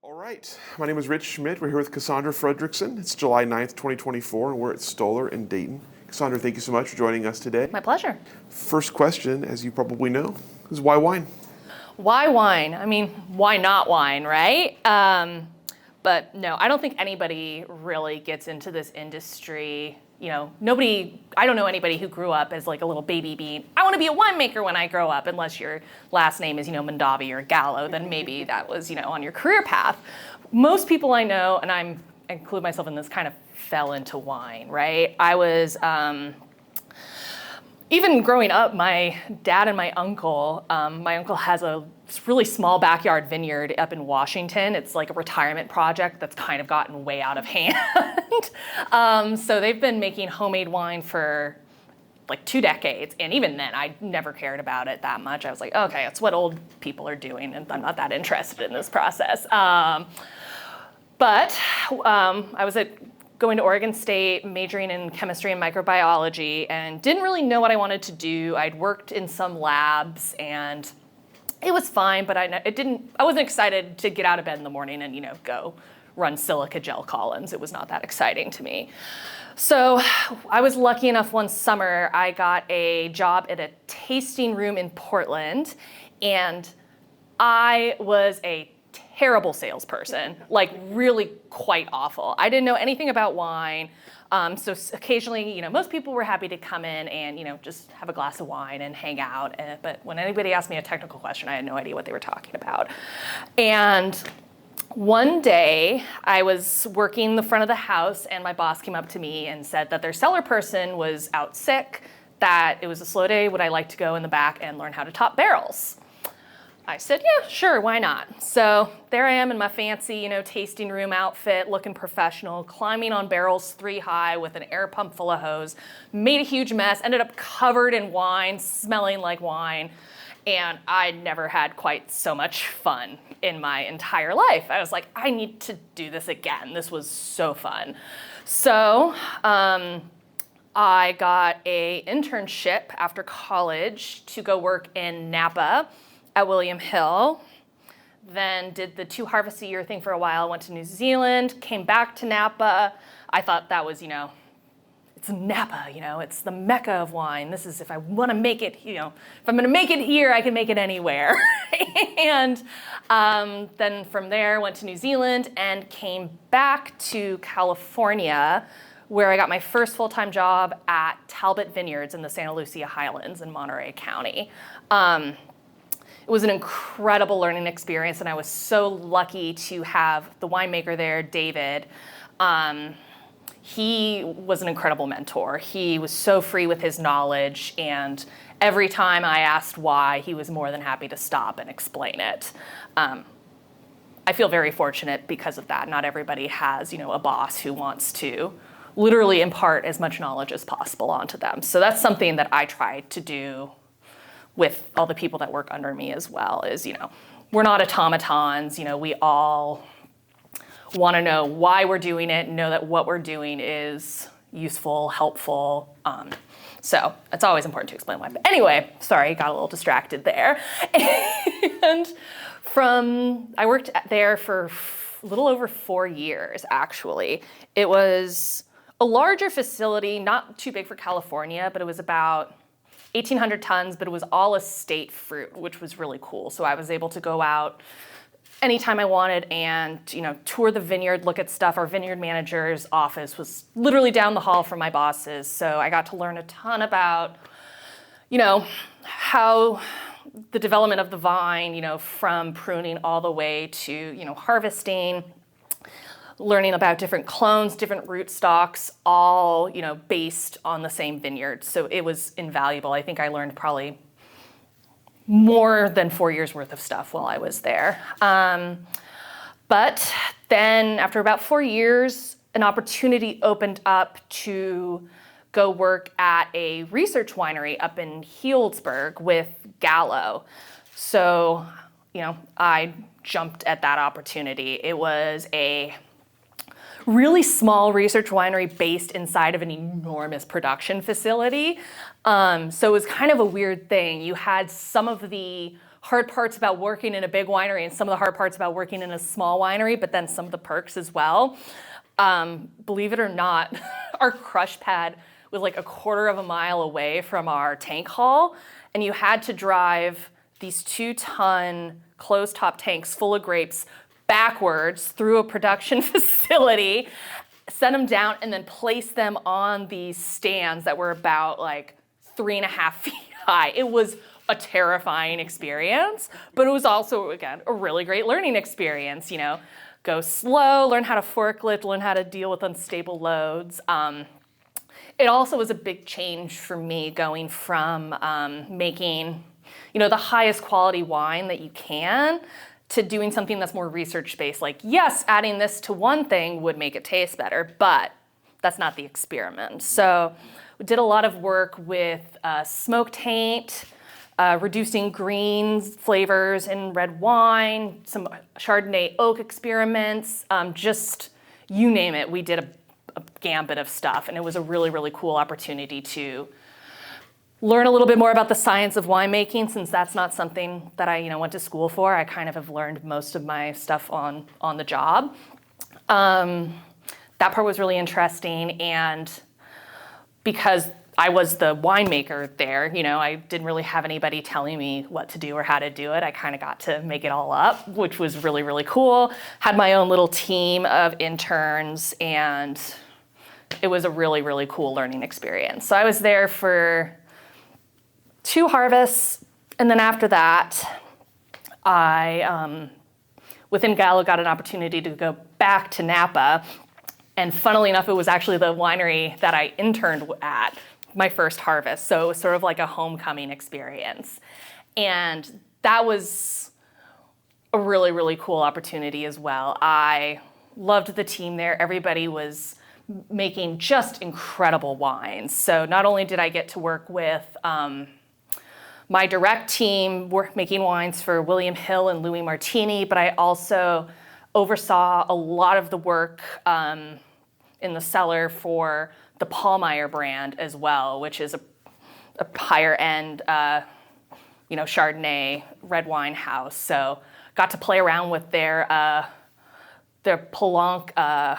All right, my name is Rich Schmidt. We're here with Cassandra Fredrickson. It's July 9th, 2024, and we're at Stoller in Dayton. Cassandra, thank you so much for joining us today. My pleasure. First question, as you probably know, is why wine? Why wine? I mean, why not wine, right? But no, I don't think anybody really gets into this industry. I don't know anybody who grew up as like a little baby being, I want to be a winemaker when I grow up, unless your last name is, Mondavi or Gallo, then maybe that was, on your career path. Most people I know, and I include myself in this, kind of fell into wine, right? I was, even growing up, my dad and my uncle has a really small backyard vineyard up in Washington. It's like a retirement project that's kind of gotten way out of hand. So they've been making homemade wine for like 2 decades. And even then, I never cared about it that much. I was like, okay, it's what old people are doing, and I'm not that interested in this process. But I was going to Oregon State, majoring in chemistry and microbiology, and didn't really know what I wanted to do. I'd worked in some labs, and it was fine, but I wasn't excited to get out of bed in the morning and, go run silica gel columns. It was not that exciting to me. So I was lucky enough one summer, I got a job at a tasting room in Portland, and I was a terrible salesperson, like really quite awful. I didn't know anything about wine. So occasionally, most people were happy to come in and, just have a glass of wine and hang out. But when anybody asked me a technical question, I had no idea what they were talking about. And one day I was working the front of the house, and my boss came up to me and said that their cellar person was out sick, that it was a slow day. Would I like to go in the back and learn how to top barrels? I said, yeah, sure, why not? So there I am in my fancy, tasting room outfit, looking professional, climbing on barrels 3 high with an air pump full of hose, made a huge mess, ended up covered in wine, smelling like wine, and I never had quite so much fun in my entire life. I was like, I need to do this again. This was so fun. So I got an internship after college to go work in Napa at William Hill, then did the 2 harvests a year thing for a while, went to New Zealand, came back to Napa. I thought that was, it's Napa, it's the mecca of wine. This is, if I want to make it, if I'm going to make it here, I can make it anywhere. And then from there, went to New Zealand and came back to California, where I got my first full-time job at Talbot Vineyards in the Santa Lucia Highlands in Monterey County. It was an incredible learning experience, and I was so lucky to have the winemaker there, David. He was an incredible mentor. He was so free with his knowledge, and every time I asked why, he was more than happy to stop and explain it. I feel very fortunate because of that. Not everybody has, a boss who wants to literally impart as much knowledge as possible onto them. So that's something that I try to do with all the people that work under me as well, is, we're not automatons. We all want to know why we're doing it and know that what we're doing is useful, helpful. So it's always important to explain why. But anyway, sorry, got a little distracted there. And I worked there for a little over 4 years, actually. It was a larger facility, not too big for California, but it was about 1,800 tons, but it was all estate fruit, which was really cool. So I was able to go out anytime I wanted and, tour the vineyard, look at stuff. Our vineyard manager's office was literally down the hall from my boss's. So I got to learn a ton about, how the development of the vine, from pruning all the way to, harvesting, learning about different clones, different rootstocks, all, based on the same vineyard. So it was invaluable. I think I learned probably more than 4 years worth of stuff while I was there. But then after about 4 years, an opportunity opened up to go work at a research winery up in Healdsburg with Gallo. So, I jumped at that opportunity. It was a really small research winery based inside of an enormous production facility. So it was kind of a weird thing. You had some of the hard parts about working in a big winery and some of the hard parts about working in a small winery, but then some of the perks as well. Believe it or not, our crush pad was like a quarter of a mile away from our tank hall, and you had to drive these 2-ton closed-top tanks full of grapes backwards through a production facility, set them down, and then place them on these stands that were about like 3.5 feet high. It was a terrifying experience, but it was also, again, a really great learning experience. Go slow, learn how to forklift, learn how to deal with unstable loads. It also was a big change for me going from making, the highest quality wine that you can to doing something that's more research-based. Like, yes, adding this to one thing would make it taste better, but that's not the experiment. So we did a lot of work with smoke taint, reducing greens flavors in red wine, some Chardonnay oak experiments, just you name it. We did a gambit of stuff, and it was a really, really cool opportunity to learn a little bit more about the science of winemaking, since that's not something that I went to school for. I kind of have learned most of my stuff on the job. That part was really interesting, and because I was the winemaker there, I didn't really have anybody telling me what to do or how to do it. I kind of got to make it all up, which was really, really cool. Had my own little team of interns, and it was a really, really cool learning experience. So I was there for 2 harvests, and then after that, I, within Gallo, got an opportunity to go back to Napa. And funnily enough, it was actually the winery that I interned at my first harvest. So it was sort of like a homecoming experience. And that was a really, really cool opportunity as well. I loved the team there. Everybody was making just incredible wines. So not only did I get to work with my direct team making wines for William Hill and Louis Martini, but I also oversaw a lot of the work in the cellar for the Paulmeyer brand as well, which is a higher end, Chardonnay red wine house. So got to play around with their Poulenc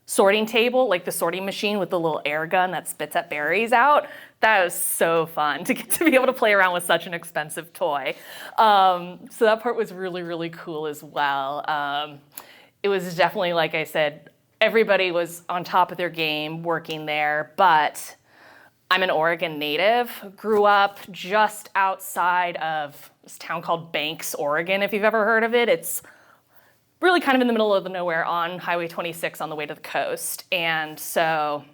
sorting table, like the sorting machine with the little air gun that spits at berries out. That was so fun to get to be able to play around with such an expensive toy. So that part was really, really cool as well. It was definitely, like I said, everybody was on top of their game working there, but I'm an Oregon native, grew up just outside of this town called Banks, Oregon, if you've ever heard of it. It's really kind of in the middle of the nowhere on Highway 26 on the way to the coast. And so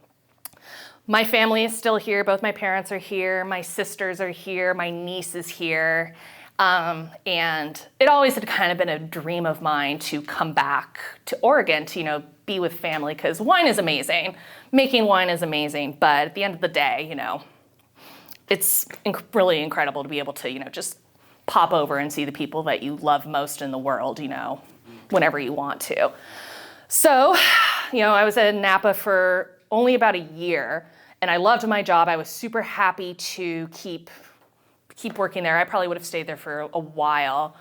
my family is still here. Both my parents are here. My sisters are here. My niece is here. And it always had kind of been a dream of mine to come back to Oregon to, be with family, because wine is amazing. Making wine is amazing. But at the end of the day, it's really incredible to be able to, just pop over and see the people that you love most in the world, whenever you want to. So, I was in Napa for only about a year, and I loved my job. I was super happy to keep working there. I probably would have stayed there for a while.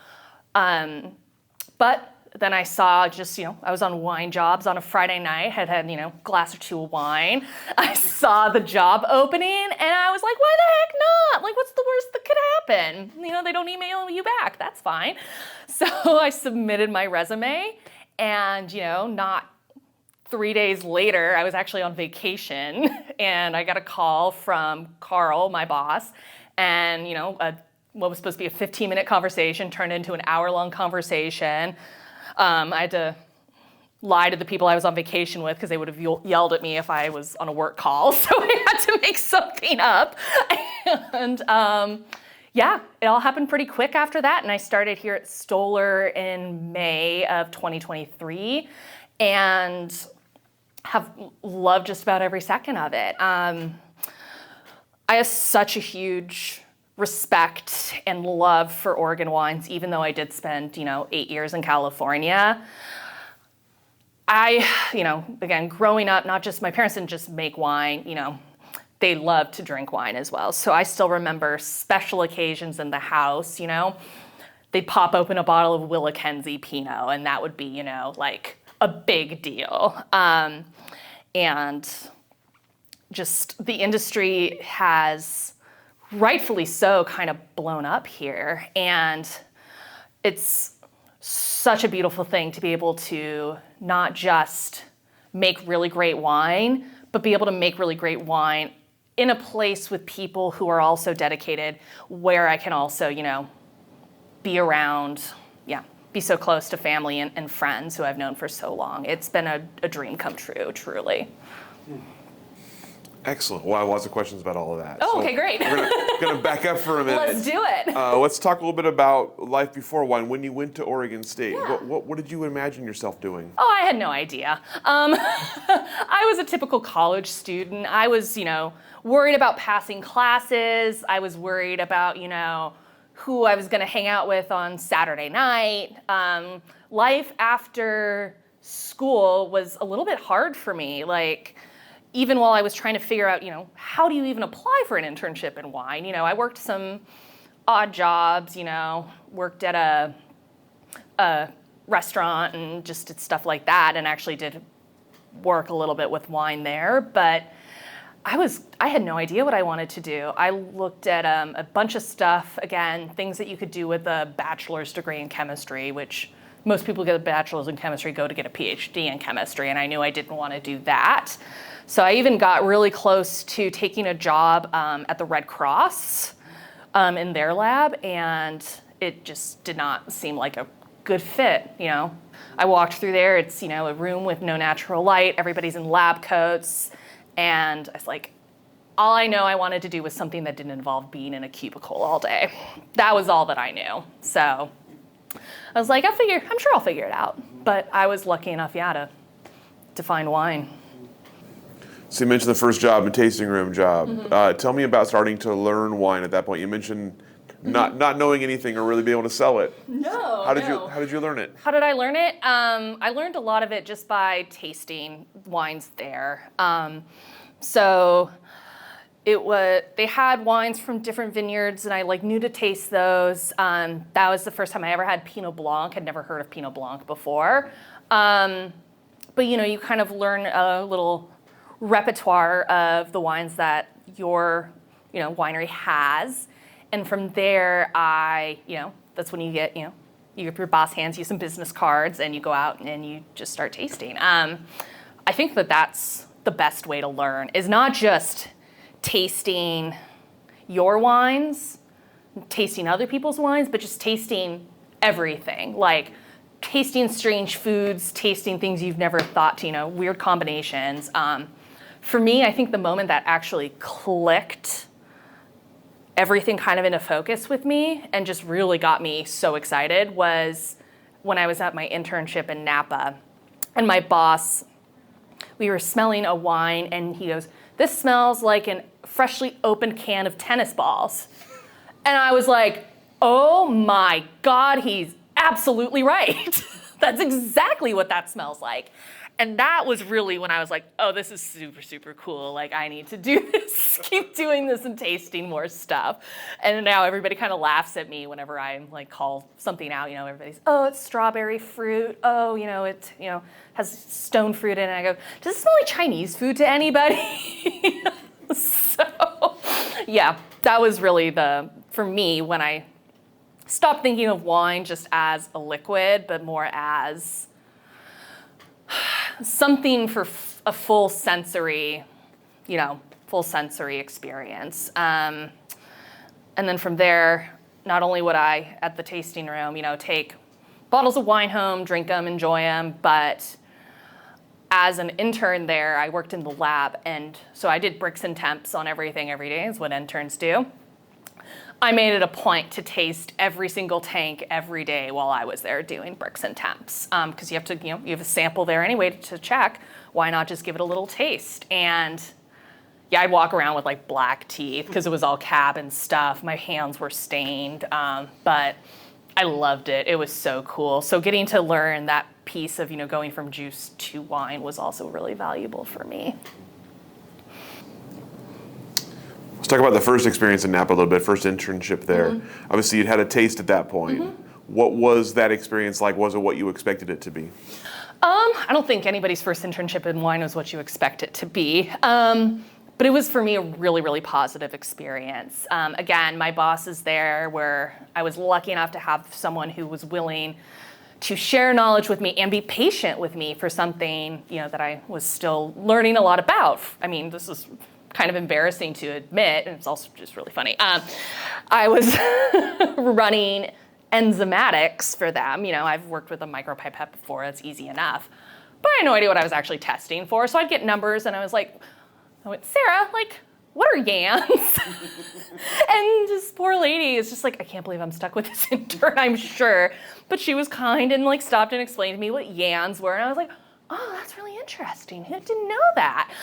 But then I saw I was on wine jobs on a Friday night, had a glass or two of wine. I saw the job opening, and I was like, why the heck not? Like, what's the worst that could happen? They don't email you back. That's fine. So I submitted my resume, and, not 3 days later, I was actually on vacation, and I got a call from Carl, my boss, and, what was supposed to be a 15-minute conversation turned into an hour-long conversation. I had to lie to the people I was on vacation with because they would have yelled at me if I was on a work call. So I had to make something up. And it all happened pretty quick after that. And I started here at Stoller in May of 2023 and have loved just about every second of it. I have such a huge respect and love for Oregon wines, even though I did spend, 8 years in California. I, again, growing up, not just, my parents didn't just make wine, they loved to drink wine as well. So I still remember special occasions in the house, they'd pop open a bottle of Willackenzie Pinot, and that would be, like a big deal. And just the industry has, rightfully so, kind of blown up here. And it's such a beautiful thing to be able to not just make really great wine, but be able to make really great wine in a place with people who are also dedicated, where I can also, be around, be so close to family and friends who I've known for so long. It's been a dream come true, truly. Excellent. Well, I have lots of questions about all of that. Oh, okay, great. We're gonna back up for a minute. Let's do it. Let's talk a little bit about life before wine. When you went to Oregon State, Yeah. what did you imagine yourself doing? Oh, I had no idea. I was a typical college student. I was, worried about passing classes. I was worried about, who I was going to hang out with on Saturday night. Life after school was a little bit hard for me. Like, even while I was trying to figure out, how do you even apply for an internship in wine? I worked some odd jobs, worked at a restaurant and just did stuff like that, and actually did work a little bit with wine there. But I had no idea what I wanted to do. I looked at a bunch of stuff, again, things that you could do with a bachelor's degree in chemistry, which most people get a bachelor's in chemistry go to get a PhD in chemistry, and I knew I didn't want to do that. So I even got really close to taking a job at the Red Cross in their lab, and it just did not seem like a good fit, I walked through there, it's, a room with no natural light, everybody's in lab coats, and I was like, all I know I wanted to do was something that didn't involve being in a cubicle all day. That was all that I knew. So I was like, I'm sure I'll figure it out. But I was lucky enough, to find wine. So you mentioned the first job, a tasting room job. Tell me about starting to learn wine at that point. You mentioned not knowing anything or really being able to sell it. No. How did you learn it? How did I learn it? I learned a lot of it just by tasting wines there. So they had wines from different vineyards, and I knew to taste those. That was the first time I ever had Pinot Blanc. I'd never heard of Pinot Blanc before. But you kind of learn a little repertoire of the wines that your winery has, and from there that's when you get your boss hands you some business cards and you go out and you just start tasting. I think that's the best way to learn, is not just tasting your wines, tasting other people's wines, but just tasting everything, like tasting strange foods, tasting things you've never thought to, weird combinations. For me, I think the moment that actually clicked everything kind of into focus with me and just really got me so excited was when I was at my internship in Napa. And my boss, we were smelling a wine, and he goes, "This smells like a freshly opened can of tennis balls." And I was like, oh my God, he's absolutely right. That's exactly what that smells like. And that was really when I was like, oh, this is super, super cool. I need to do this, keep doing this and tasting more stuff. And now everybody kind of laughs at me whenever I call something out. Everybody's, oh, it's strawberry fruit. Oh, it, has stone fruit in it. I go, does it smell like Chinese food to anybody? So, yeah, that was really for me, when I stopped thinking of wine just as a liquid, but more as something for a full sensory experience. And then from there, not only would I, at the tasting room, take bottles of wine home, drink them, enjoy them, but as an intern there, I worked in the lab, and so I did bricks and temps on everything every day, is what interns do. I made it a point to taste every single tank every day while I was there doing bricks and temps, because you have to, you have a sample there anyway to check. Why not just give it a little taste? And yeah, I'd walk around with black teeth because it was all cabin stuff. My hands were stained, but I loved it. It was so cool. So getting to learn that piece of, going from juice to wine was also really valuable for me. Let's talk about the first experience in Napa a little bit, first internship there. Obviously, you'd had a taste at that point. What was that experience like? Was it what you expected it to be? I don't think anybody's first internship in wine was what you expect it to be. But it was, for me, a really, really positive experience. Again, my bosses there I was lucky enough to have someone who was willing to share knowledge with me and be patient with me for something, that I was still learning a lot about. I mean, this is kind of embarrassing to admit, and it's also just really funny. I was running enzymatics for them. I've worked with a micropipette before, that's easy enough. But I had no idea what I was actually testing for. So I'd get numbers and I went, Sarah, what are yans? And this poor lady is just like, I can't believe I'm stuck with this intern, I'm sure. But she was kind and stopped and explained to me what yans were. And I was like, oh, that's really interesting. Who didn't know that?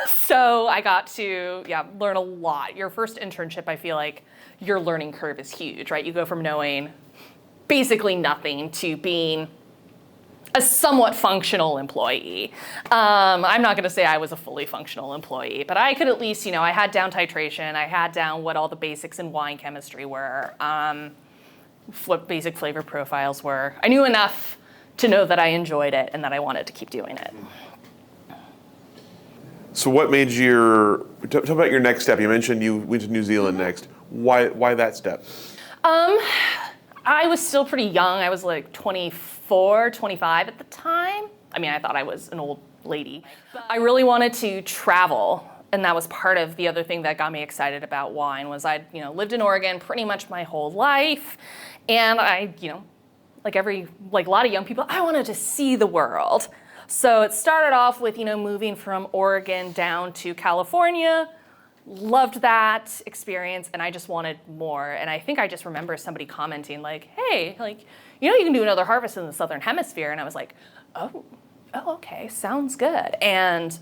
So I got to, learn a lot. Your first internship, I feel like your learning curve is huge, right? You go from knowing basically nothing to being a somewhat functional employee. I'm not gonna say I was a fully functional employee, but I could at least, I had down titration, I had down what all the basics in wine chemistry were, what basic flavor profiles were. I knew enough to know that I enjoyed it and that I wanted to keep doing it. So what made talk about your next step. You mentioned you went to New Zealand next. Why that step? I was still pretty young. I was 24, 25 at the time. I mean, I thought I was an old lady. I really wanted to travel, and that was part of the other thing that got me excited about wine was I'd, lived in Oregon pretty much my whole life, and I, like a lot of young people, I wanted to see the world. So it started off with, moving from Oregon down to California. Loved that experience, and I just wanted more. And I think I just remember somebody commenting hey, you can do another harvest in the Southern Hemisphere. And I was like, oh, okay, sounds good. And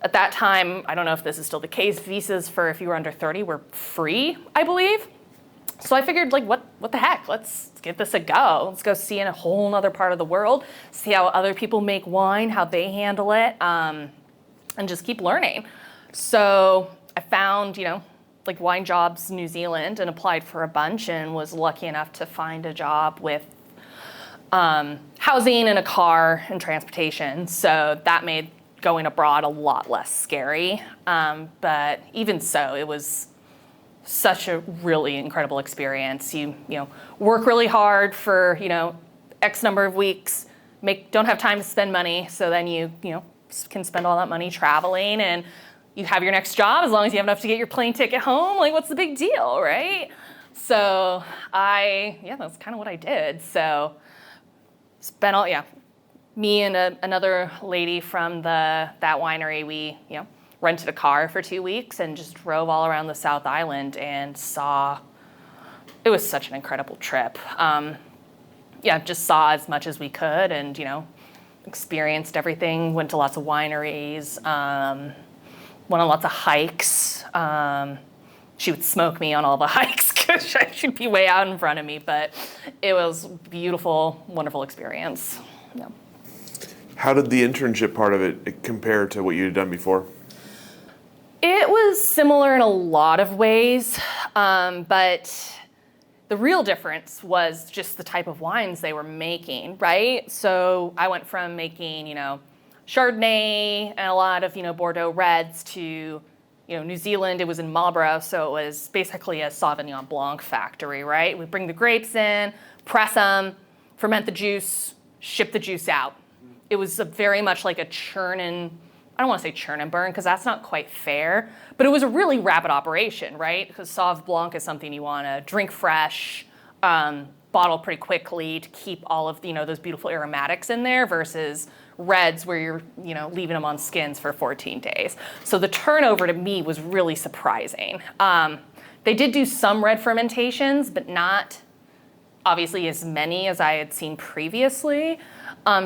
at that time, I don't know if this is still the case, visas for if you were under 30 were free, I believe. So I figured, what the heck? Let's give this a go. Let's go see in a whole other part of the world, see how other people make wine, how they handle it, and just keep learning. So I found, Wine Jobs New Zealand and applied for a bunch and was lucky enough to find a job with housing and a car and transportation. So that made going abroad a lot less scary. But even so, it was such a really incredible experience. You work really hard for, X number of weeks, don't have time to spend money. So then you can spend all that money traveling, and you have your next job as long as you have enough to get your plane ticket home. What's the big deal, right? So that's kind of what I did. So me and another lady from that winery, we, rented a car for 2 weeks and just drove all around the South Island and it was such an incredible trip. Just saw as much as we could and, experienced everything, went to lots of wineries, went on lots of hikes. She would smoke me on all the hikes because she'd be way out in front of me, but it was beautiful, wonderful experience. Yeah. How did the internship part of it compare to what you had done before? It was similar in a lot of ways, but the real difference was just the type of wines they were making, right? So I went from making, Chardonnay and a lot of, Bordeaux reds to, New Zealand. It was in Marlborough, so it was basically a Sauvignon Blanc factory, right? We bring the grapes in, press them, ferment the juice, ship the juice out. It was very much like a I don't want to say churn and burn because that's not quite fair, but it was a really rapid operation, right? Because Sauv Blanc is something you want to drink fresh, bottle pretty quickly to keep all of those beautiful aromatics in there versus reds where you're leaving them on skins for 14 days. So the turnover to me was really surprising. They did do some red fermentations, but not obviously as many as I had seen previously.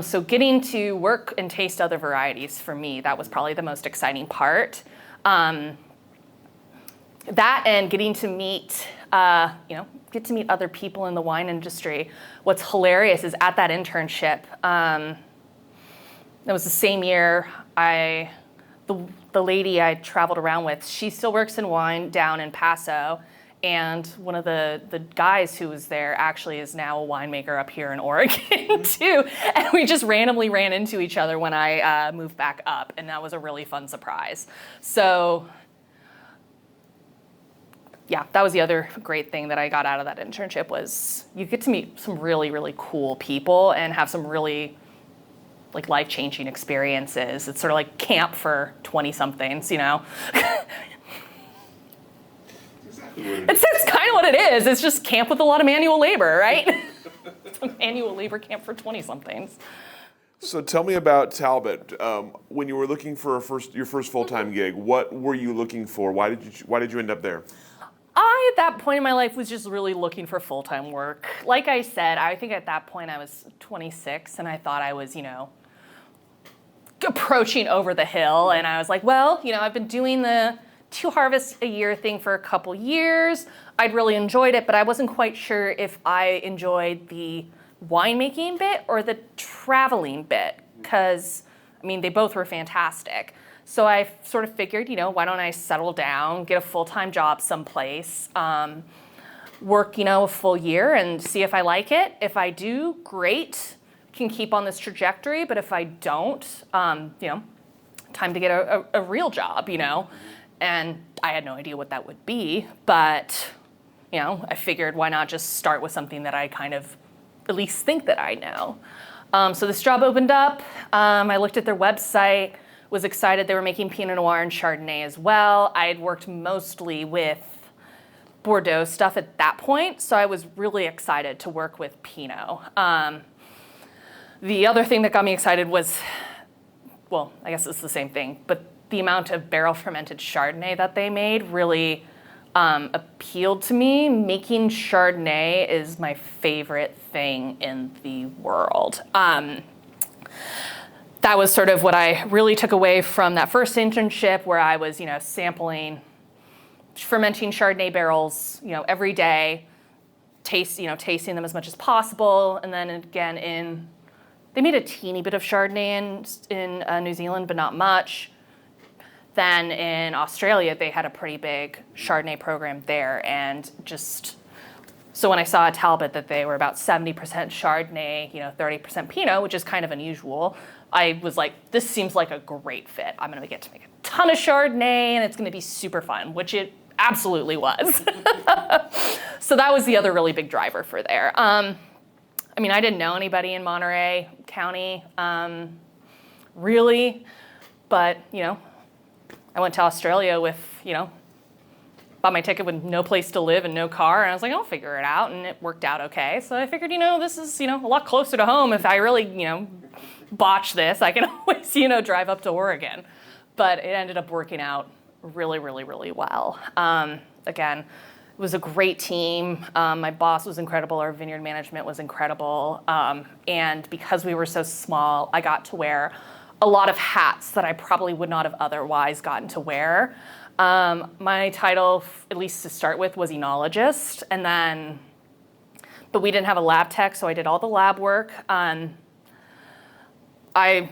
So getting to work and taste other varieties for me, that was probably the most exciting part. That and getting to meet, other people in the wine industry. What's hilarious is at that internship, that was the same year the the lady I traveled around with, she still works in wine down in Paso. And one of the guys who was there actually is now a winemaker up here in Oregon too. And we just randomly ran into each other when I moved back up, and that was a really fun surprise. So yeah, that was the other great thing that I got out of that internship was you get to meet some really, really cool people and have some really like life-changing experiences. It's sort of like camp for 20-somethings, you know? It's kind of what it is. It's just camp with a lot of manual labor, right? It's a manual labor camp for 20-somethings. So tell me about Talbot. When you were looking for your first full-time gig, what were you looking for? Why did you end up there? I, at that point in my life, was just really looking for full-time work. Like I said, I think at that point I was 26, and I thought I was, you know, approaching over the hill. And I was like, well, you know, I've been doing the 2 harvests a year thing for a couple years. I'd really enjoyed it, but I wasn't quite sure if I enjoyed the winemaking bit or the traveling bit, because, I mean, they both were fantastic. So I sort of figured, you know, why don't I settle down, get a full-time job someplace, work, you know, a full year and see if I like it. If I do, great, can keep on this trajectory. But if I don't, you know, time to get a real job, you know. And I had no idea what that would be, but, you know, I figured why not just start with something that I kind of at least think that I know. So this job opened up. I looked at their website, was excited they were making Pinot Noir and Chardonnay as well. I had worked mostly with Bordeaux stuff at that point, so I was really excited to work with Pinot. The other thing that got me excited was, well, I guess it's the same thing, but the amount of barrel fermented Chardonnay that they made really appealed to me. Making Chardonnay is my favorite thing in the world. That was sort of what I really took away from that first internship, where I was, you know, sampling, fermenting Chardonnay barrels, you know, every day, tasting them as much as possible, and then again they made a teeny bit of Chardonnay in New Zealand, but not much. Then in Australia, they had a pretty big Chardonnay program there, and just so when I saw at Talbot that they were about 70% Chardonnay, you know, 30% Pinot, which is kind of unusual, I was like, this seems like a great fit. I'm going to get to make a ton of Chardonnay, and it's going to be super fun, which it absolutely was. So that was the other really big driver for there. I mean, I didn't know anybody in Monterey County, really, but, you know, I went to Australia with, you know, bought my ticket with no place to live and no car, and I was like, I'll figure it out, and it worked out okay. So I figured, you know, this is, you know, a lot closer to home. If I really, you know, botch this, I can always, you know, drive up to Oregon. But it ended up working out really, really, really well. Again, it was a great team. My boss was incredible. Our vineyard management was incredible. And because we were so small, I got to wear a lot of hats that I probably would not have otherwise gotten to wear. My title, at least to start with, was enologist, but we didn't have a lab tech, so I did all the lab work. I,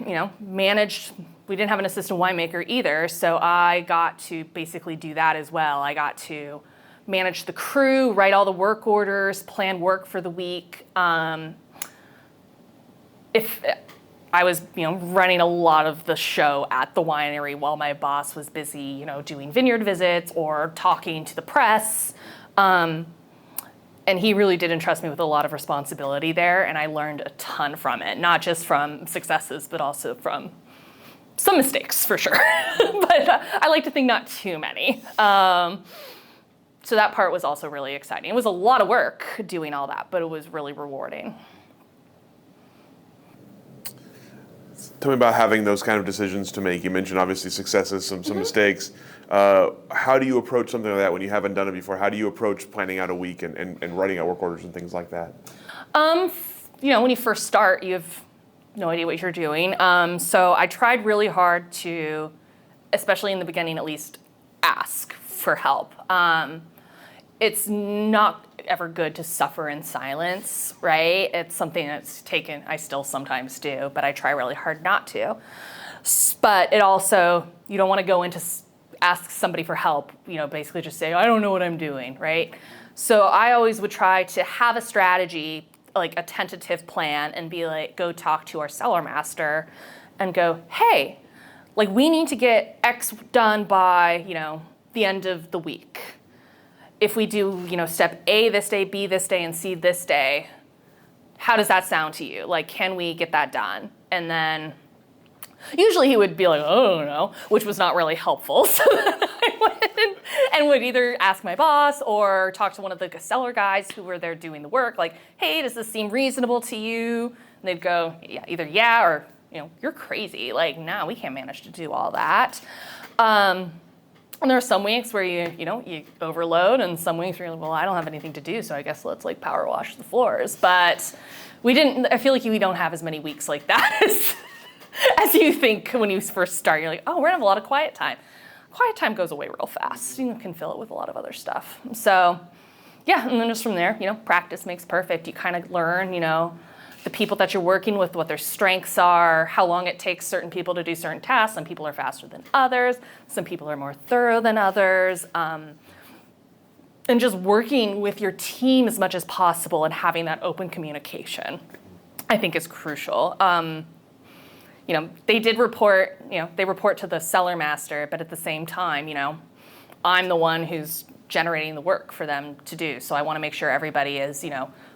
you know, managed. We didn't have an assistant winemaker either, so I got to basically do that as well. I got to manage the crew, write all the work orders, plan work for the week. If I was, you know, running a lot of the show at the winery while my boss was busy, you know, doing vineyard visits or talking to the press. And he really did entrust me with a lot of responsibility there, and I learned a ton from it, not just from successes, but also from some mistakes, for sure. But I like to think not too many. So that part was also really exciting. It was a lot of work doing all that, but it was really rewarding. Tell me about having those kind of decisions to make. You mentioned obviously successes, some mistakes. How do you approach something like that when you haven't done it before? How do you approach planning out a week and writing out work orders and things like that? You know, when you first start, you have no idea what you're doing. So I tried really hard to, especially in the beginning at least, ask for help. It's not ever good to suffer in silence, right? It's something that's taken, I still sometimes do, but I try really hard not to. But it also, you don't want to go into ask somebody for help, basically just say, I don't know what I'm doing, right? So I always would try to have a strategy, like a tentative plan, and be like, go talk to our cellar master and go, hey, like we need to get X done by, the end of the week. If we do, step A this day, B this day, and C this day, how does that sound to you? Like, can we get that done? And then usually he would be like, oh, no, which was not really helpful. So then I went and would either ask my boss or talk to one of the cellar guys who were there doing the work, like, hey, does this seem reasonable to you? And they'd go, yeah, either yeah or, you're crazy. Like, no, we can't manage to do all that. And there are some weeks where you overload, and some weeks where you're like, well, I don't have anything to do, so I guess let's like power wash the floors. But I feel like we don't have as many weeks like that as you think when you first start. You're like, oh, we're gonna have a lot of quiet time. Quiet time goes away real fast. You can fill it with a lot of other stuff. So yeah, and then just from there, practice makes perfect. You kind of learn, the people that you're working with, what their strengths are, how long it takes certain people to do certain tasks. Some people are faster than others. Some people are more thorough than others. And just working with your team as much as possible and having that open communication, I think is crucial. They did report, they report to the cellar master, but at the same time, I'm the one who's generating the work for them to do. So I want to make sure everybody is,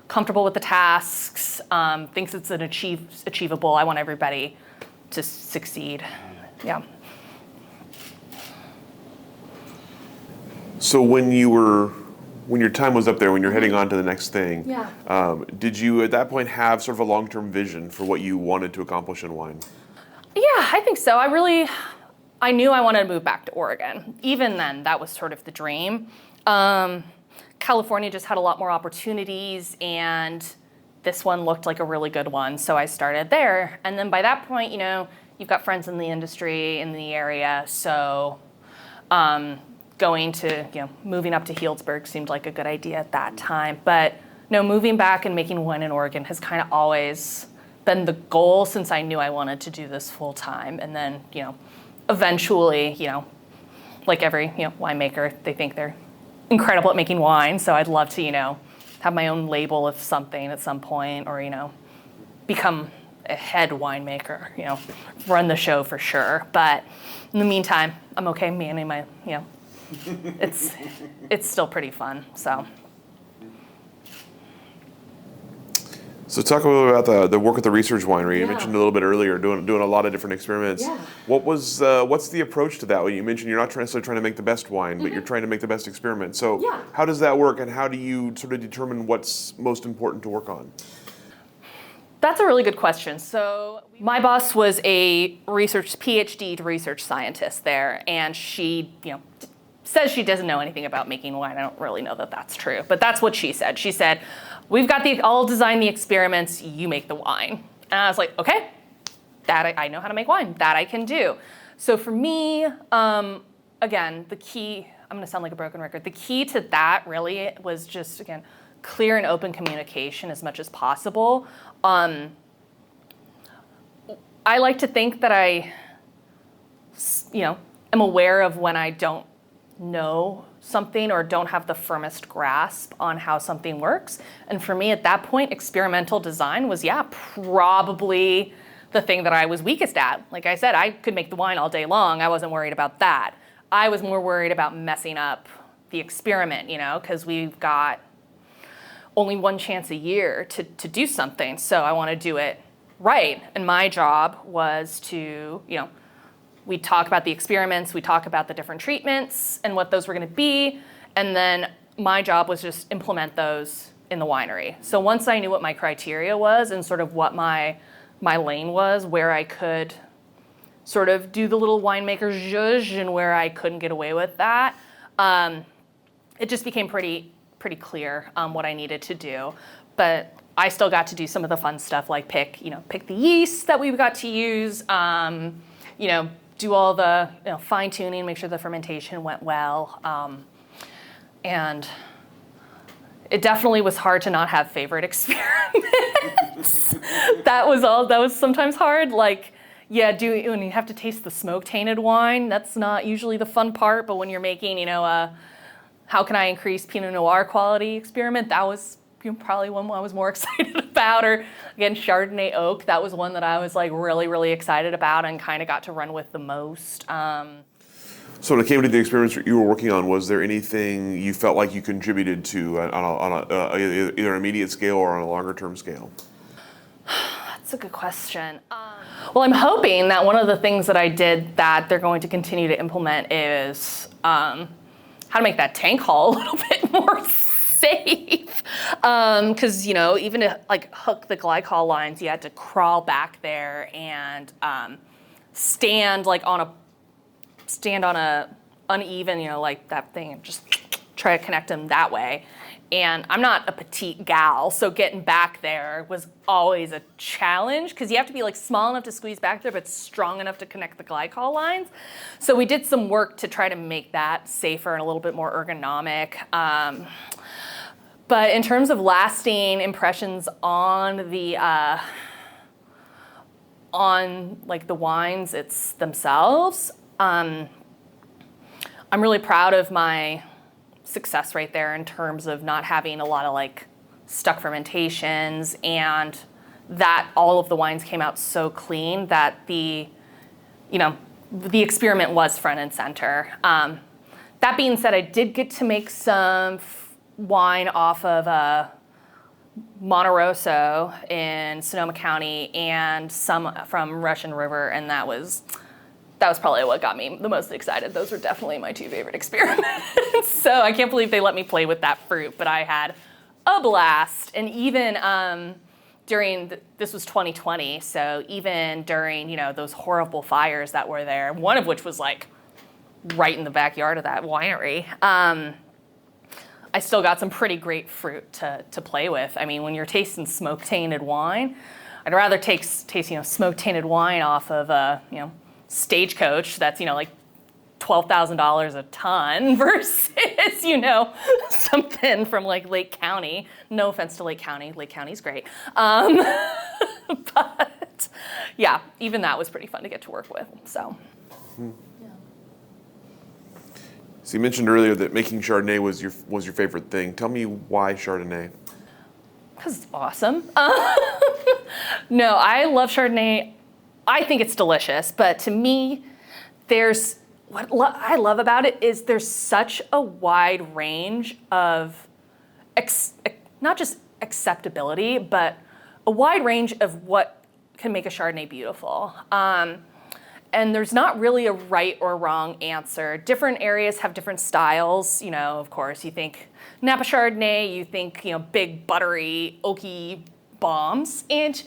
comfortable with the tasks, thinks it's achievable. I want everybody to succeed. Yeah. So when your time was up there, when you're heading on to the next thing, did you at that point have sort of a long-term vision for what you wanted to accomplish in wine? Yeah, I think so. I knew I wanted to move back to Oregon. Even then, that was sort of the dream. California just had a lot more opportunities, and this one looked like a really good one, so I started there. And then by that point, you've got friends in the industry in the area, so moving up to Healdsburg seemed like a good idea at that time. But no, moving back and making wine in Oregon has kind of always been the goal since I knew I wanted to do this full time. And then, eventually, like every winemaker, they think they're incredible at making wine. So I'd love to, have my own label of something at some point, or, become a head winemaker, run the show for sure. But in the meantime, I'm okay managing my, it's still pretty fun, so. So talk a little bit about the work at the research winery. You Yeah. mentioned a little bit earlier doing a lot of different experiments. Yeah. What's the approach to that? Well, you mentioned you're not necessarily trying to make the best wine, but you're trying to make the best experiment. So Yeah. how does that work, and how do you sort of determine what's most important to work on? That's a really good question. So my boss was a PhD research scientist there, and she, says she doesn't know anything about making wine. I don't really know that that's true, but that's what she said. She said, I'll design the experiments, you make the wine. And I was like, okay, I know how to make wine. That I can do. So for me, again, the key, I'm gonna sound like a broken record. The key to that really was just, again, clear and open communication as much as possible. I like to think that I, am aware of when I don't know something or don't have the firmest grasp on how something works. And for me at that point, experimental design was, probably the thing that I was weakest at. Like I said, I could make the wine all day long. I wasn't worried about that. I was more worried about messing up the experiment, because we've got only one chance a year to do something. So I want to do it right. And my job was to, we talk about the experiments, we talk about the different treatments and what those were going to be, and then my job was just implement those in the winery. So once I knew what my criteria was and sort of what my lane was, where I could sort of do the little winemaker zhuzh and where I couldn't get away with that, it just became pretty clear what I needed to do. But I still got to do some of the fun stuff, like pick the yeast that we got to use, do all the fine tuning, make sure the fermentation went well. And it definitely was hard to not have favorite experiments. That was sometimes hard. Like, Yeah, when you have to taste the smoke-tainted wine, that's not usually the fun part, but when you're making, how can I increase Pinot Noir quality experiment, that was probably one I was more excited about. Or again, Chardonnay oak, that was one that I was like really, really excited about and kind of got to run with the most. So when it came to the experiments you were working on, was there anything you felt like you contributed to either an immediate scale or on a longer term scale? That's a good question. Well, I'm hoping that one of the things that I did that they're going to continue to implement is how to make that tank hull a little bit more safe. Because, even to like hook the glycol lines, you had to crawl back there and stand on a uneven, like that thing, and just try to connect them that way. And I'm not a petite gal, so getting back there was always a challenge because you have to be like small enough to squeeze back there, but strong enough to connect the glycol lines. So we did some work to try to make that safer and a little bit more ergonomic. But in terms of lasting impressions on the wines themselves, I'm really proud of my success right there in terms of not having a lot of like stuck fermentations, and that all of the wines came out so clean that the experiment was front and center. That being said, I did get to make some wine off of Monte Rosso in Sonoma County and some from Russian River, and that was probably what got me the most excited. Those were definitely my two favorite experiments. So I can't believe they let me play with that fruit, but I had a blast. And even this was 2020, so even during, those horrible fires that were there, one of which was like right in the backyard of that winery, I still got some pretty great fruit to play with. I mean, when you're tasting smoke-tainted wine, I'd rather taste smoke-tainted wine off of Stagecoach that's like $12,000 a ton versus something from like Lake County. No offense to Lake County. Lake County's great. But yeah, even that was pretty fun to get to work with. So. Yeah. So you mentioned earlier that making Chardonnay was your favorite thing. Tell me why Chardonnay? Because it's awesome. No, I love Chardonnay. I think it's delicious, but to me, what I love about it is there's such a wide range of not just acceptability, but a wide range of what can make a Chardonnay beautiful. And there's not really a right or wrong answer. Different areas have different styles. Of course, you think Napa Chardonnay, you think, big, buttery, oaky bombs, and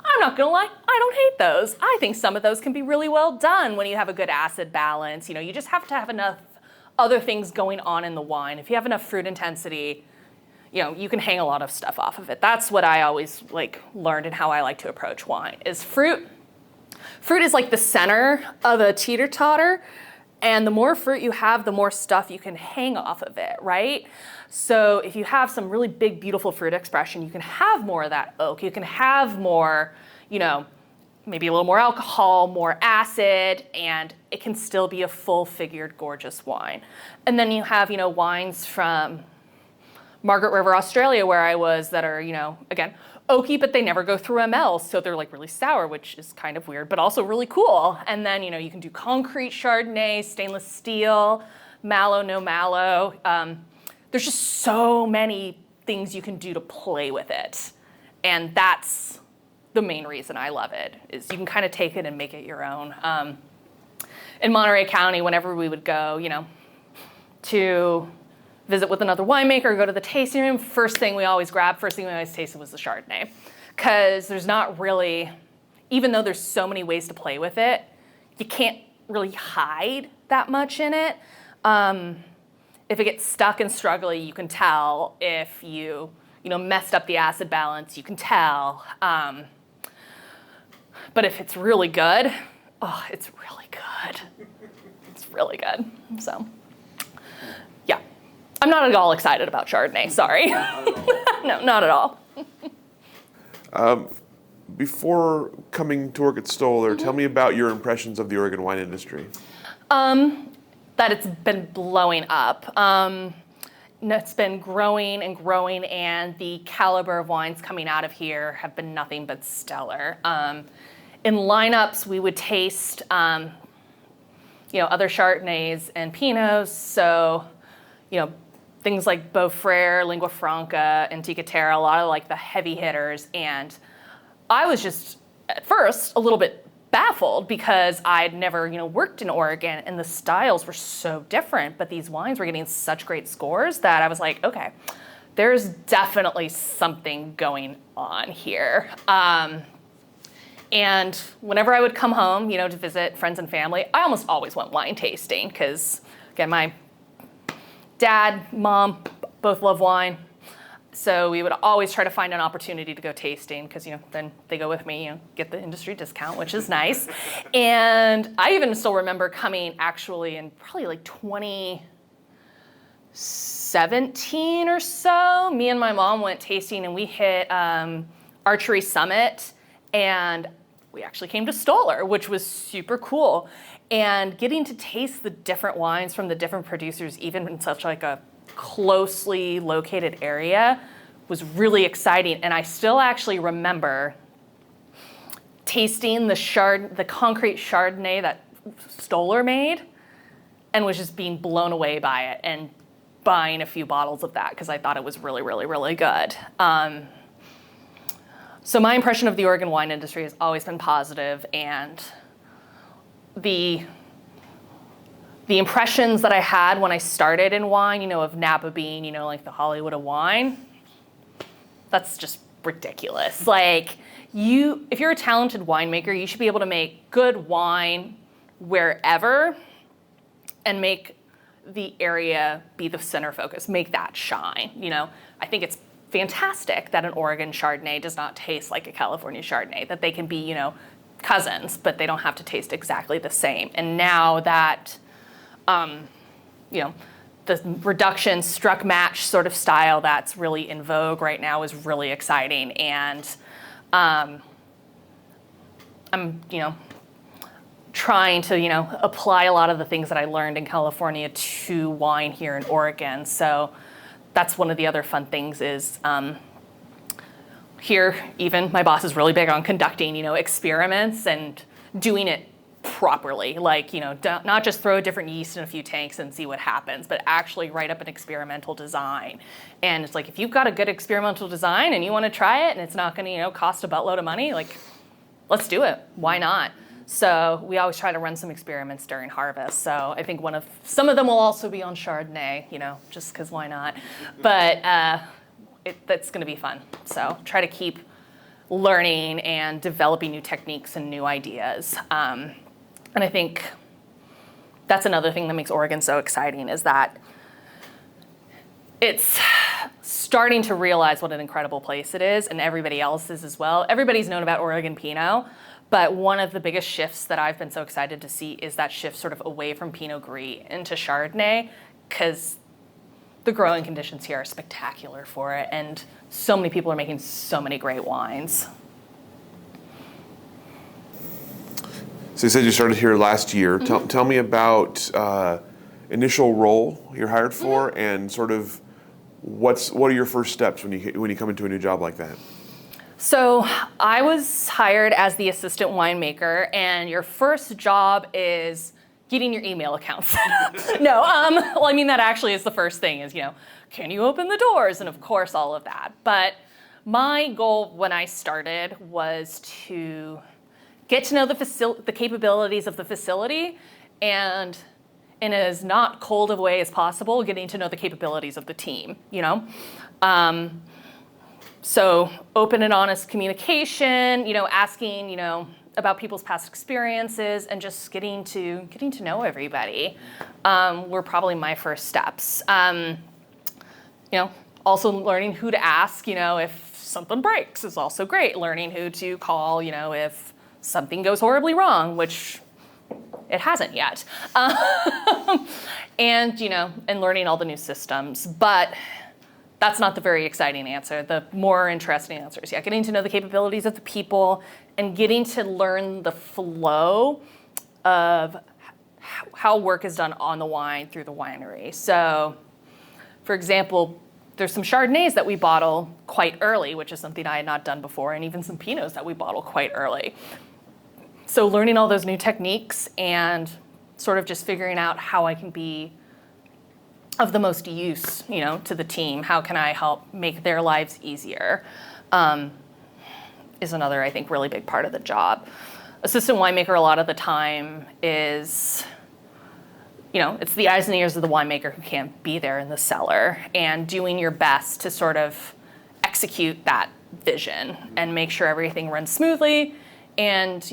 I'm not gonna lie, I don't hate those. I think some of those can be really well done when you have a good acid balance. You just have to have enough other things going on in the wine. If you have enough fruit intensity, you can hang a lot of stuff off of it. That's what I always learned and how I like to approach wine is fruit. Fruit is like the center of a teeter-totter, and the more fruit you have, the more stuff you can hang off of it, right? So if you have some really big, beautiful fruit expression, you can have more of that oak. You can have more, maybe a little more alcohol, more acid, and it can still be a full-figured, gorgeous wine. And then you have, wines from Margaret River, Australia, where I was, that are, again, oaky, but they never go through ML, so they're really sour, which is kind of weird, but also really cool. And then, you can do concrete Chardonnay, stainless steel, mallow, no mallow. There's just so many things you can do to play with it. And that's the main reason I love it, is you can kind of take it and make it your own. In Monterey County, whenever we would go, to visit with another winemaker, go to the tasting room, first thing we always tasted was the Chardonnay. Because there's not really, even though there's so many ways to play with it, you can't really hide that much in it. If it gets stuck and struggly, you can tell. If you messed up the acid balance, you can tell. But if it's really good, it's really good. It's really good. So, yeah. I'm not at all excited about Chardonnay, sorry. No, not at all. before coming to work at Stoller, tell me about your impressions of the Oregon wine industry. That it's been blowing up. It's been growing and growing, and the caliber of wines coming out of here have been nothing but stellar. In lineups, we would taste, other Chardonnays and Pinots. So, things like Beaufrère, Lingua Franca, and Ticatera, a lot of like the heavy hitters. And I was just, at first, a little bit baffled because I'd never, worked in Oregon, and the styles were so different, but these wines were getting such great scores that I was like, okay, there's definitely something going on here. And whenever I would come home, to visit friends and family, I almost always went wine tasting because, again, my dad, mom, both love wine. So we would always try to find an opportunity to go tasting because, then they go with me, get the industry discount, which is nice. And I even still remember coming actually in probably like 2017 or so. Me and my mom went tasting and we hit Archery Summit, and we actually came to Stoller, which was super cool. And getting to taste the different wines from the different producers, even in such like a closely located area, was really exciting. And I still actually remember tasting the concrete Chardonnay that Stoller made and was just being blown away by it and buying a few bottles of that because I thought it was really, really, really good. So my impression of the Oregon wine industry has always been positive, and the impressions that I had when I started in wine, of Napa being, like the Hollywood of wine, that's just ridiculous. Like, if you're a talented winemaker, you should be able to make good wine wherever and make the area be the center focus, make that shine. I think it's fantastic that an Oregon Chardonnay does not taste like a California Chardonnay, that they can be, cousins, but they don't have to taste exactly the same. And now that the reduction struck match sort of style that's really in vogue right now is really exciting. And I'm, trying to, apply a lot of the things that I learned in California to wine here in Oregon. So that's one of the other fun things is here, even my boss is really big on conducting, experiments and doing it properly, like, not just throw different yeast in a few tanks and see what happens, but actually write up an experimental design. And it's like, if you've got a good experimental design and you want to try it and it's not going to, cost a buttload of money, like, let's do it. Why not? So we always try to run some experiments during harvest. So I think some of them will also be on Chardonnay, just because why not? But that's going to be fun. So try to keep learning and developing new techniques and new ideas. And I think that's another thing that makes Oregon so exciting is that it's starting to realize what an incredible place it is, and everybody else is as well. Everybody's known about Oregon Pinot, but one of the biggest shifts that I've been so excited to see is that shift sort of away from Pinot Gris into Chardonnay, because the growing conditions here are spectacular for it, and so many people are making so many great wines. So you said you started here last year. Mm-hmm. Tell me about initial role you're hired for, and sort of what are your first steps when you come into a new job like that? So I was hired as the assistant winemaker, and your first job is getting your email accounts. No, well, I mean, that actually is the first thing is, can you open the doors? And of course, all of that. But my goal when I started was to get to know the capabilities of the facility, and in as not cold of a way as possible, getting to know the capabilities of the team, So open and honest communication, asking, about people's past experiences, and just getting to know everybody were probably my first steps. Also learning who to ask, if something breaks is also great. Learning who to call, if something goes horribly wrong, which it hasn't yet. And learning all the new systems. But that's not the very exciting answer. The more interesting answer is, getting to know the capabilities of the people and getting to learn the flow of how work is done on the wine through the winery. So, for example, there's some Chardonnays that we bottle quite early, which is something I had not done before, and even some Pinots that we bottle quite early. So learning all those new techniques and sort of just figuring out how I can be of the most use, to the team. How can I help make their lives easier? Is another, I think, really big part of the job. Assistant winemaker a lot of the time is, it's the eyes and ears of the winemaker who can't be there in the cellar, and doing your best to sort of execute that vision and make sure everything runs smoothly, and,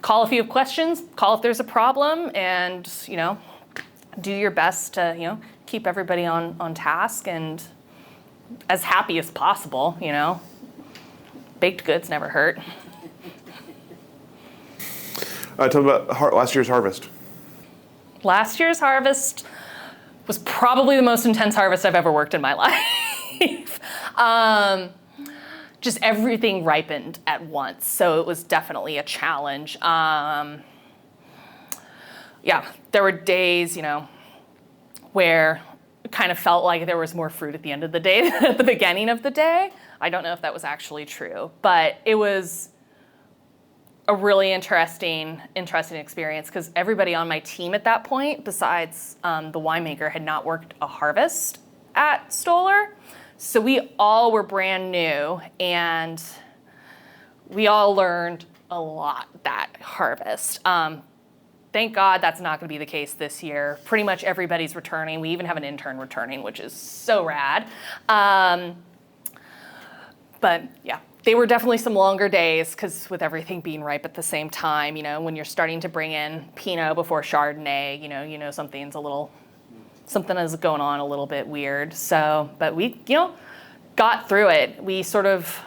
call if you have questions, call if there's a problem, and, do your best to, keep everybody on task and as happy as possible, Baked goods never hurt. Tell me about last year's harvest. Last year's harvest was probably the most intense harvest I've ever worked in my life. Just everything ripened at once, so it was definitely a challenge. There were days, where it kind of felt like there was more fruit at the end of the day than at the beginning of the day. I don't know if that was actually true, but it was a really interesting experience because everybody on my team at that point, besides the winemaker, had not worked a harvest at Stoller. So we all were brand new, and we all learned a lot that harvest. Thank God that's not going to be the case this year. Pretty much everybody's returning. We even have an intern returning, which is so rad. But yeah, they were definitely some longer days because with everything being ripe at the same time, when you're starting to bring in Pinot before Chardonnay, something is going on a little bit weird. So, but we, got through it. We sort of,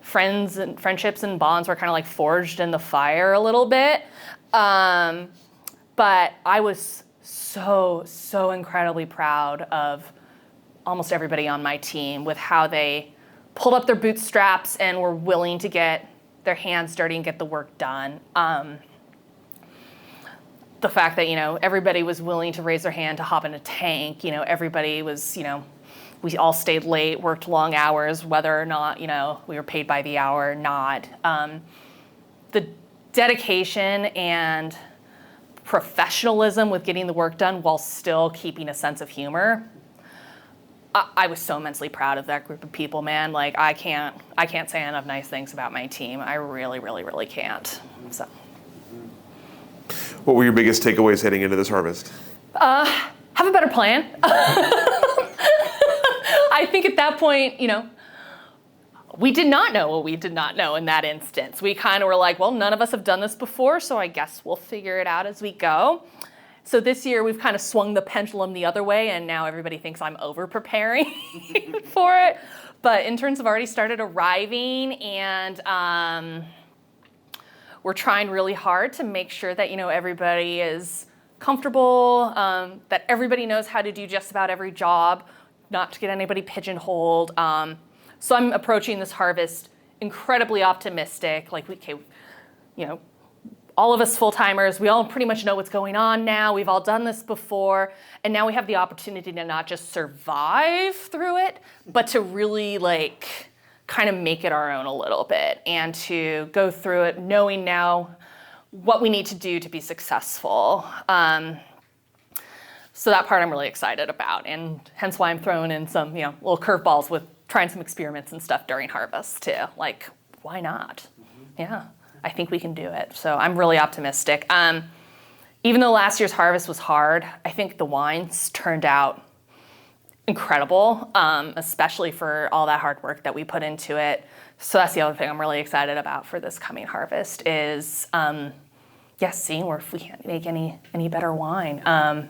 friendships and bonds were kind of like forged in the fire a little bit. But I was so incredibly proud of almost everybody on my team with how they pulled up their bootstraps and were willing to get their hands dirty and get the work done. The fact that, everybody was willing to raise their hand to hop in a tank, everybody was, we all stayed late, worked long hours, whether or not, we were paid by the hour or not. The dedication and professionalism with getting the work done while still keeping a sense of humor. I was so immensely proud of that group of people, man. Like I can't say enough nice things about my team. I really can't. So. What were your biggest takeaways heading into this harvest? Have a better plan. I think at that point, we did not know what we did not know in that instance. We kind of were like, well, none of us have done this before, so I guess we'll figure it out as we go. So this year we've kind of swung the pendulum the other way, and now everybody thinks I'm over-preparing for it. But interns have already started arriving, and we're trying really hard to make sure that, everybody is comfortable, that everybody knows how to do just about every job, not to get anybody pigeonholed. So I'm approaching this harvest incredibly optimistic. Like, all of us full-timers, we all pretty much know what's going on now. We've all done this before. And now we have the opportunity to not just survive through it, but to really kind of make it our own a little bit and to go through it knowing now what we need to do to be successful. So that part I'm really excited about, and hence why I'm throwing in some, little curveballs with trying some experiments and stuff during harvest too. Like, why not? Yeah, I think we can do it. So I'm really optimistic. Even though last year's harvest was hard, I think the wines turned out incredible, especially for all that hard work that we put into it. So that's the other thing I'm really excited about for this coming harvest is, seeing if we can't make any better wine.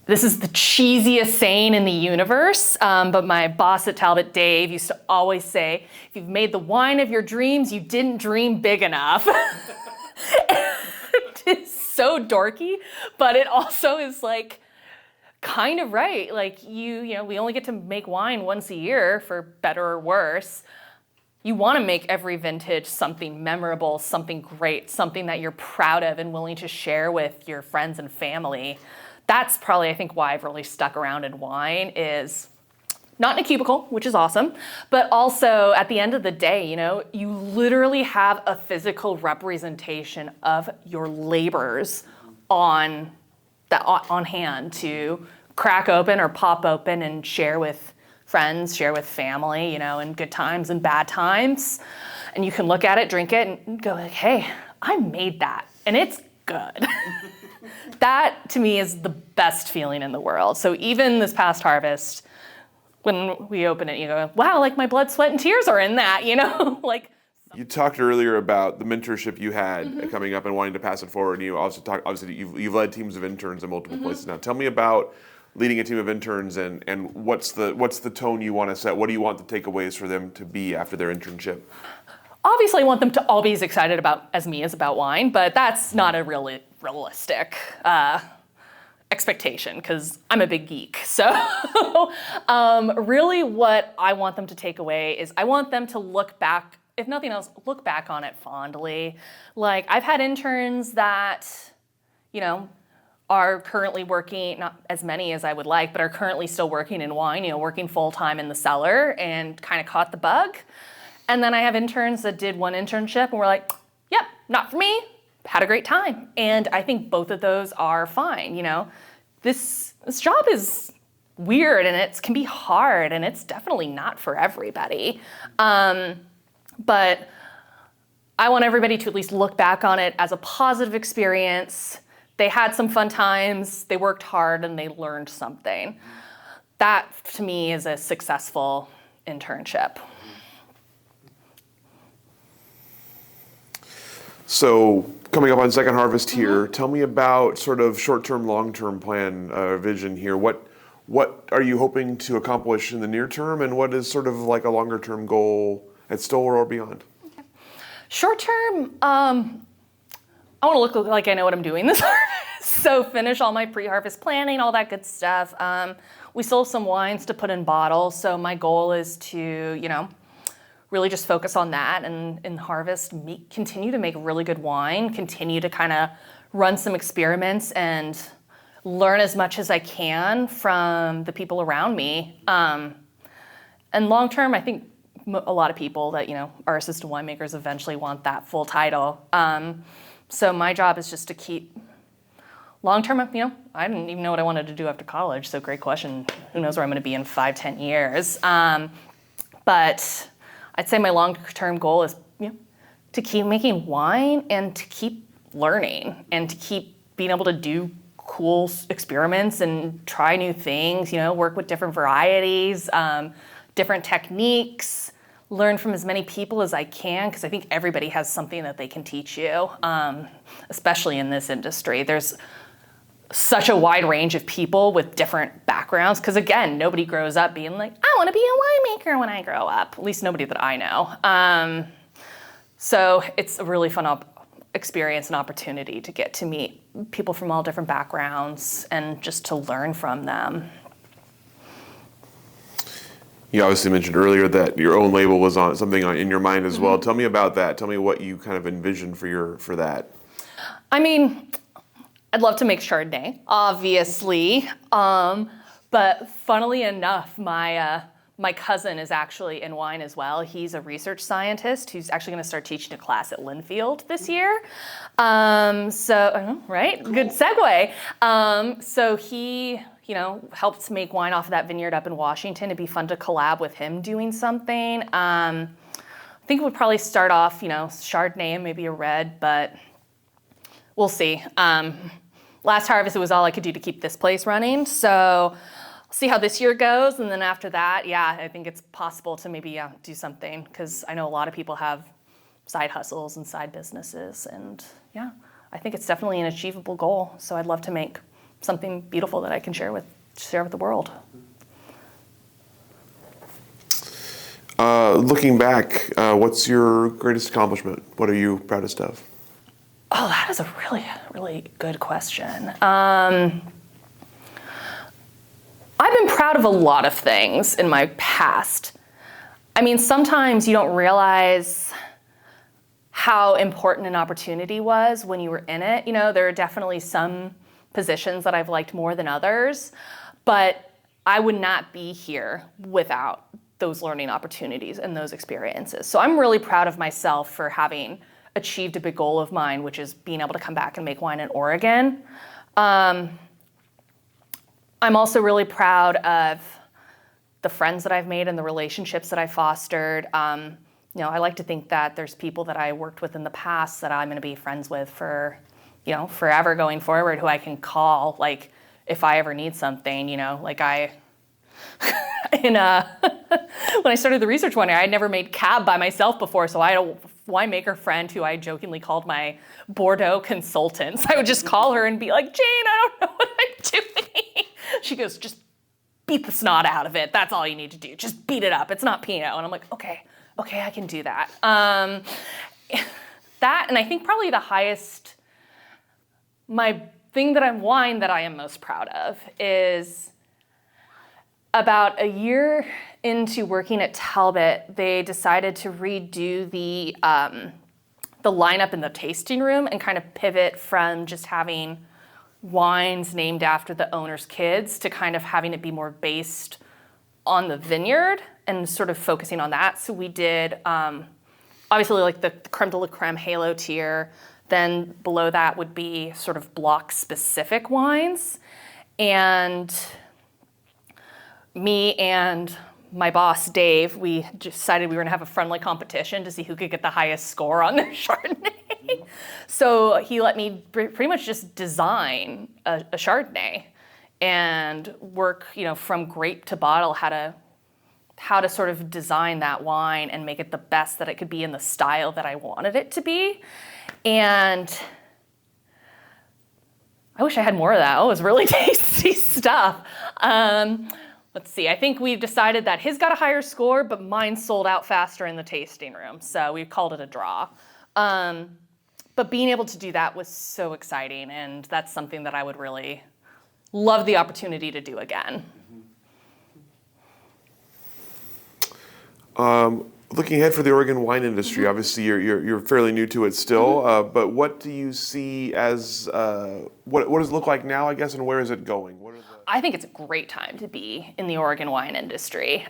This is the cheesiest saying in the universe, but my boss at Talbot, Dave, used to always say, if you've made the wine of your dreams, you didn't dream big enough. It's so dorky, but it also is kind of right. Like we only get to make wine once a year, for better or worse. You want to make every vintage something memorable, something great, something that you're proud of and willing to share with your friends and family. That's probably, I think, why I've really stuck around in wine, is not in a cubicle, which is awesome, but also at the end of the day, you literally have a physical representation of your labors on hand to crack open or pop open and share with friends, share with family, in good times and bad times. And you can look at it, drink it, and go like, hey, I made that, and it's good. That, to me, is the best feeling in the world. So even this past harvest, when we open it, you go, wow, like my blood, sweat, and tears are in that, like. You talked earlier about the mentorship you had coming up and wanting to pass it forward. And you also obviously, you've led teams of interns in multiple places now. Tell me about leading a team of interns, and what's the tone you want to set? What do you want the takeaways for them to be after their internship? Obviously, I want them to all be as excited as me as about wine, but that's not a really realistic expectation, because I'm a big geek. So really what I want them to take away is, I want them to look back, if nothing else, look back on it fondly. Like, I've had interns that, are currently working, not as many as I would like, but are currently still working in wine, working full-time in the cellar, and kind of caught the bug. And then I have interns that did one internship and were like, yep, not for me, had a great time. And I think both of those are fine, This job is weird, and it can be hard, and it's definitely not for everybody. But I want everybody to at least look back on it as a positive experience. They had some fun times, they worked hard, and they learned something. That, to me, is a successful internship. So, coming up on second harvest here, tell me about sort of short-term, long-term plan, vision here. What are you hoping to accomplish in the near term, and what is sort of like a longer-term goal at Stoller or beyond? Short term, I want to look like I know what I'm doing this harvest. So finish all my pre-harvest planning, all that good stuff. We sold some wines to put in bottles, so my goal is to, really just focus on that, and in harvest, continue to make really good wine, continue to kind of run some experiments and learn as much as I can from the people around me. And long term, I think a lot of people that, are assistant winemakers eventually want that full title. So my job is just to keep long term, I didn't even know what I wanted to do after college, so great question. Who knows where I'm going to be in 5-10 years. But I'd say my long-term goal is, to keep making wine and to keep learning and to keep being able to do cool experiments and try new things, work with different varieties, different techniques, learn from as many people as I can, because I think everybody has something that they can teach you, especially in this industry. There's such a wide range of people with different backgrounds, because again, nobody grows up being like, I want to be a winemaker when I grow up, at least nobody that I know. So it's a really fun experience and opportunity to get to meet people from all different backgrounds and just to learn from them. You obviously mentioned earlier that your own label was on something in your mind as well. Tell me about that. Tell me what you kind of envisioned for that. I'd love to make Chardonnay, obviously, but funnily enough, my cousin is actually in wine as well. He's a research scientist who's actually going to start teaching a class at Linfield this year. Right? Cool. Good segue. So he, helped make wine off of that vineyard up in Washington. It'd be fun to collab with him doing something. I think it would probably start off, Chardonnay and maybe a red, but we'll see. Last harvest, it was all I could do to keep this place running. So see how this year goes, and then after that, I think it's possible to maybe do something, because I know a lot of people have side hustles and side businesses, and I think it's definitely an achievable goal. So I'd love to make something beautiful that I can share with the world. Looking back, what's your greatest accomplishment? What are you proudest of? Oh, that is a really, really good question. proud of a lot of things in my past. I mean, sometimes you don't realize how important an opportunity was when you were in it. You know, there are definitely some positions that I've liked more than others, but I would not be here without those learning opportunities and those experiences. So I'm really proud of myself for having achieved a big goal of mine, which is being able to come back and make wine in Oregon. I'm also really proud of the friends that I've made and the relationships that I fostered. You know, I like to think that there's people that I worked with in the past that I'm going to be friends with for, you know, forever going forward, who I can call, like, if I ever need something, you know, like when I started the research winery, I had never made cab by myself before, so I had a winemaker friend who I jokingly called my Bordeaux consultant. So I would just call her and be like, Jane, I don't know what I'm doing. She goes, just beat the snot out of it. That's all you need to do. Just beat it up. It's not Pinot. And I'm like, okay, I can do that. That, and I think probably the highest, my thing that I'm wine that I am most proud of is about a year into working at Talbot, they decided to redo the lineup in the tasting room and kind of pivot from just having wines named after the owner's kids to kind of having it be more based on the vineyard and sort of focusing on that. So we did, obviously, like the creme de la creme halo tier. Then below that would be sort of block-specific wines. And me and my boss, Dave, we decided we were gonna have a friendly competition to see who could get the highest score on their Chardonnay. So he let me pretty much just design a Chardonnay and work, you know, from grape to bottle, how to sort of design that wine and make it the best that it could be in the style that I wanted it to be. And I wish I had more of that. Oh, it was really tasty stuff. Let's see, I think we've decided that his got a higher score, but mine sold out faster in the tasting room. So we called it a draw. But being able to do that was so exciting. And that's something that I would really love the opportunity to do again. Looking ahead for the Oregon wine industry, obviously you're fairly new to it still, but what do you see as, what does it look like now, I guess, and where is it going? I think it's a great time to be in the Oregon wine industry.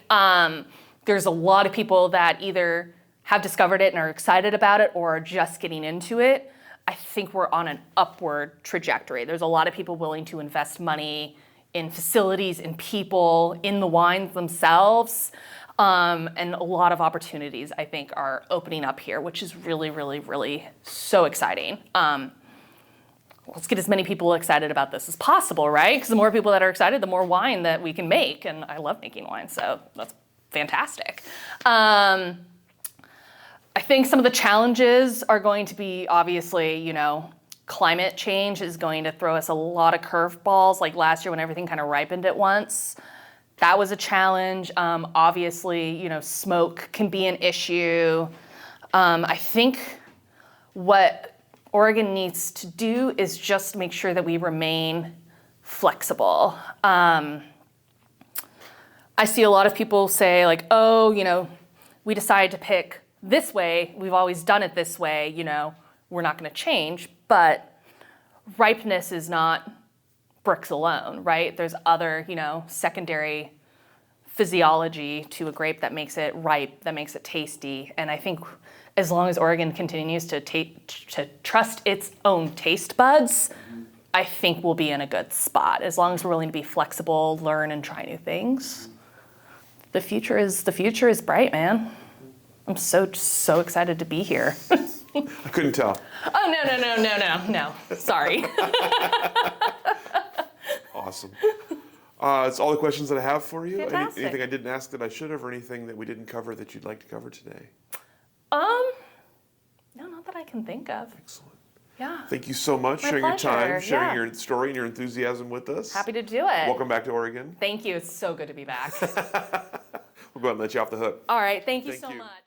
There's a lot of people that either have discovered it and are excited about it or are just getting into it. I think we're on an upward trajectory. There's a lot of people willing to invest money in facilities, in people, in the wines themselves. And a lot of opportunities, I think, are opening up here, which is really, really, really so exciting. Let's get as many people excited about this as possible, right? Because the more people that are excited, the more wine that we can make. And I love making wine, so that's fantastic. I think some of the challenges are going to be, obviously, you know, climate change is going to throw us a lot of curveballs, like last year when everything kind of ripened at once. That was a challenge. Obviously, you know, smoke can be an issue. I think what Oregon needs to do is just make sure that we remain flexible. I see a lot of people say like, oh, you know, we decided to pick this way. We've always done it this way. You know, we're not going to change. But ripeness is not bricks alone, right? There's other, you know, secondary physiology to a grape that makes it ripe, that makes it tasty. And I think as long as Oregon continues to trust its own taste buds, I think we'll be in a good spot. As long as we're willing to be flexible, learn, and try new things. The future is bright, man. I'm so excited to be here. I couldn't tell. Oh, no. Sorry. Awesome. That's all the questions that I have for you. Fantastic. Anything I didn't ask that I should have, or anything that we didn't cover that you'd like to cover today? No, not that I can think of. Excellent. Yeah. Thank you so much for sharing your time, sharing your story and your enthusiasm with us. Happy to do it. Welcome back to Oregon. Thank you. It's so good to be back. We'll go ahead and let you off the hook. All right. Thank you so much.